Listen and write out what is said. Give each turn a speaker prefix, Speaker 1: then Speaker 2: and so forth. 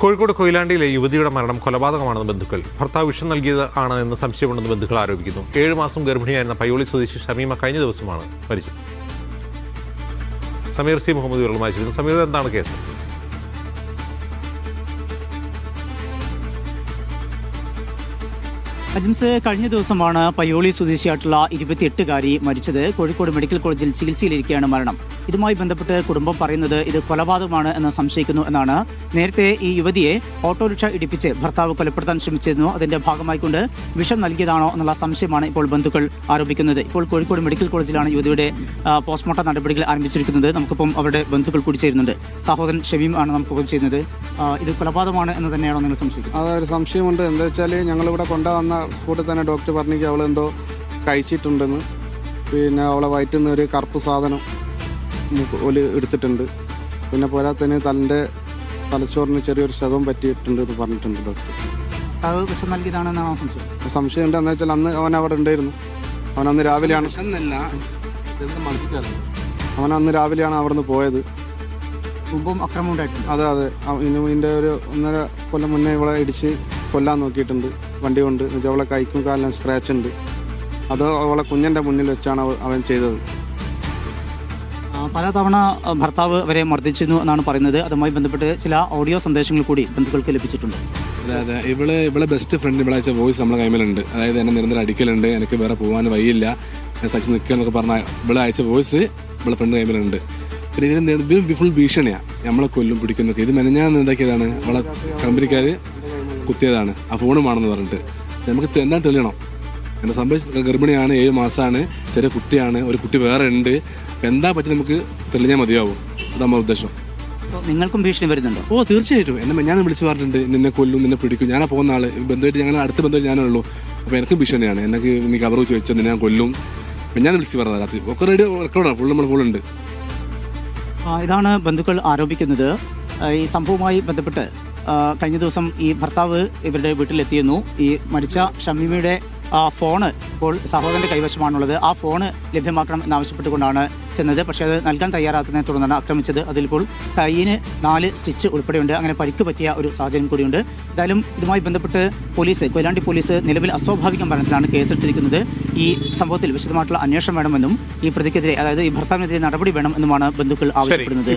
Speaker 1: കോഴിക്കോട് കൊയിലാണ്ടിയിലെ യുവതിയുടെ മരണം കൊലപാതകമാണെന്ന് ബന്ധുക്കൾ. ഭർത്താവ് വിഷം നൽകിയത് ആണ് എന്ന് സംശയമുണ്ടെന്ന് ബന്ധുക്കൾ ആരോപിക്കുന്നു. 7 മാസം ഗർഭിണിയായിരുന്ന പയ്യോളി സ്വദേശി ഷമീമ കഴിഞ്ഞ ദിവസമാണ് മരിച്ചത്. സമീർ സി മുഹമ്മദ് വിവരങ്ങളുമായി. സമീർ, എന്താണ് കേസ്?
Speaker 2: അജിംസ്, കഴിഞ്ഞ ദിവസമാണ് പയ്യോളി സ്വദേശിയായിട്ടുള്ള 28-കാരി മരിച്ചത്. കോഴിക്കോട് മെഡിക്കൽ കോളേജിൽ ചികിത്സയിലിരിക്കുകയാണ് മരണം. ഇതുമായി ബന്ധപ്പെട്ട് കുടുംബം പറയുന്നത് ഇത് കൊലപാതകമാണ് എന്ന് സംശയിക്കുന്നു എന്നാണ്. നേരത്തെ ഈ യുവതിയെ ഓട്ടോറിക്ഷ ഇടിപ്പിച്ച് ഭർത്താവ് കൊലപ്പെടുത്താൻ ശ്രമിച്ചിരുന്നു. അതിന്റെ ഭാഗമായിക്കൊണ്ട് വിഷം നൽകിയതാണോ എന്നുള്ള സംശയമാണ് ഇപ്പോൾ ബന്ധുക്കൾ ആരോപിക്കുന്നത്. ഇപ്പോൾ കോഴിക്കോട് മെഡിക്കൽ കോളേജിലാണ് യുവതിയുടെ പോസ്റ്റ്മോർട്ടം നടപടികൾ ആരംഭിച്ചിരിക്കുന്നത്. നമുക്കിപ്പം അവരുടെ ബന്ധുക്കൾ കൂടി ചേരുന്നുണ്ട്. സഹോദരൻ ഷമീം ആണ് നമുക്കിപ്പം ചെയ്യുന്നത്. ഇത് കൊലപാതകമാണ് എന്ന് തന്നെയാണോ നിങ്ങൾ സംശയിക്കുന്നത്?
Speaker 3: അതൊരു സംശയമുണ്ട്. എന്താ വെച്ചാൽ ഞങ്ങളിവിടെ കൊണ്ടുവന്ന സ്കൂട്ടിൽ തന്നെ ഡോക്ടർ പറഞ്ഞെങ്കിൽ അവളെന്തോ കഴിച്ചിട്ടുണ്ടെന്ന്. പിന്നെ അവളെ വയറ്റിൽ നിന്ന് ഒരു കറുപ്പ് സാധനം എടുത്തിട്ടുണ്ട്. പിന്നെ പോരാത്തതിന് തലച്ചോറിന് ചെറിയൊരു ക്ഷതം പറ്റിയിട്ടുണ്ട് എന്ന് പറഞ്ഞിട്ടുണ്ട് ഡോക്ടർ.
Speaker 2: അത് വിഷം നൽകിയതാണെന്നാണോ സംശയം?
Speaker 3: സംശയമുണ്ട്. എന്താ വെച്ചാൽ അന്ന് അവൻ അവിടെ ഉണ്ടായിരുന്നു. അവനന്ന് രാവിലെയാണ് അവിടെ നിന്ന് പോയത്.
Speaker 2: മുമ്പും അക്രമം ഉണ്ടായിട്ടുണ്ട്.
Speaker 3: അതെ, ഇതിൻ്റെ ഒരു 1.5 കൊല്ലം മുന്നേ ഇവളെ ഇടിച്ച് കൊല്ലാൻ നോക്കിയിട്ടുണ്ട് വണ്ടി കൊണ്ട്. അവളെ കൈക്കും കാലിനും സ്ക്രാച്ച് ഉണ്ട്. അത് അവളെ കുഞ്ഞിൻ്റെ മുന്നിൽ വെച്ചാണ് അവൻ ചെയ്തത്.
Speaker 2: പലതവണ ഭർത്താവ് അവരെ മർദ്ദിച്ചിരുന്നു എന്നാണ് പറയുന്നത്. അതുമായി ബന്ധപ്പെട്ട് ചില ഓഡിയോ സന്ദേശങ്ങൾ കൂടി ബന്ധുക്കൾക്ക് ലഭിച്ചിട്ടുണ്ട്.
Speaker 4: അതെ, ഇവളെ ബെസ്റ്റ് ഫ്രണ്ട് ഇവിടെ അയച്ച വോയിസ് നമ്മളെ കൈമേലുണ്ട്. അതായത് എന്നെ നിരന്തരം അടിക്കലുണ്ട്, എനിക്ക് വേറെ പോകാൻ വയ്യില്ല, സച്ച് നിൽക്കുക എന്നൊക്കെ പറഞ്ഞാൽ ഇവിടെ അയച്ച വോയിസ് ഇവിടെ ഫ്രണ്ട് കൈമേലുണ്ട്. പിന്നെ ഇതിന് ഫുൾ ഭീഷണിയാണ്, നമ്മളെ കൊല്ലും പിടിക്കുന്നൊക്കെ. ഇത് മെനഞ്ഞാന്ന് എന്താക്കിയതാണ്, അവളെ കമ്പനിക്കാർ കുത്തിയതാണ്. ആ ഫോണുമാണെന്ന് പറഞ്ഞിട്ട് നമുക്ക് എന്താ തെളിയണം. എന്താ സംഭവിച്ച ഗർഭിണിയാണ്, 7 മാസമാണ്, ചെറിയ കുട്ടിയാണ്, ഒരു കുട്ടി വേറെ ഉണ്ട്. എന്താ പറ്റി നമുക്ക് തെളിഞ്ഞാൽ മതിയാവും. അതാണ് നമ്മുടെ ഉദ്ദേശം.
Speaker 2: നിങ്ങൾക്കും ഭീഷണി വരുന്നുണ്ടോ?
Speaker 4: തീർച്ചയായിട്ടും. എന്നെ ഞാൻ വിളിച്ച് പറഞ്ഞിട്ടുണ്ട്, നിന്നെ കൊല്ലും, നിന്നെ പിടിക്കും. ഞാനാ പോകുന്ന ആള്, ബന്ധുമായിട്ട് ഞങ്ങൾ അടുത്ത ബന്ധുവായിട്ട് ഞാനേ ഉള്ളൂ. അപ്പോൾ എനിക്ക് ഭീഷണിയാണ്, എനിക്ക് നീ കവർ വെച്ച് വെച്ചോ, നിന്നെ ഞാൻ കൊല്ലും. ഞാൻ വിളിച്ച് പറഞ്ഞത് രാത്രി ഒക്കെ റെക്കോർഡാണ്, നമ്മൾ ഫുള്ളുണ്ട്.
Speaker 2: ഇതാണ് ബന്ധുക്കൾ ആരോപിക്കുന്നത്. ഈ സംഭവവുമായി ബന്ധപ്പെട്ട് കഴിഞ്ഞ ദിവസം ഈ ഭർത്താവ് ഇവരുടെ വീട്ടിലെത്തിയിരുന്നു. ഈ മരിച്ച ഷമീമയുടെ ഫോണ് ഇപ്പോൾ സഹോദരന്റെ കൈവശമാണുള്ളത്. ആ ഫോണ് ലഭ്യമാക്കണം എന്നാവശ്യപ്പെട്ടുകൊണ്ടാണ് ചെന്നത്. പക്ഷേ അത് നൽകാൻ തയ്യാറാക്കുന്നതിനെ തുടർന്നാണ് ആക്രമിച്ചത്. അതിലിപ്പോൾ കൈയിന് 4 സ്റ്റിച്ച് ഉൾപ്പെടെയുണ്ട്. അങ്ങനെ പരിക്ക് പറ്റിയ ഒരു സാഹചര്യം കൂടിയുണ്ട്. എന്തായാലും ഇതുമായി ബന്ധപ്പെട്ട് കൊയിലാണ്ടി പോലീസ് നിലവിൽ അസ്വാഭാവിക മരണത്തിലാണ് കേസെടുത്തിരിക്കുന്നത്. ഈ സംഭവത്തിൽ വിശദമായിട്ടുള്ള അന്വേഷണം വേണമെന്നും ഈ പ്രതിക്കെതിരെ, അതായത് ഈ ഭർത്താവിനെതിരെ നടപടി വേണമെന്നുമാണ് ബന്ധുക്കൾ ആവശ്യപ്പെടുന്നത്.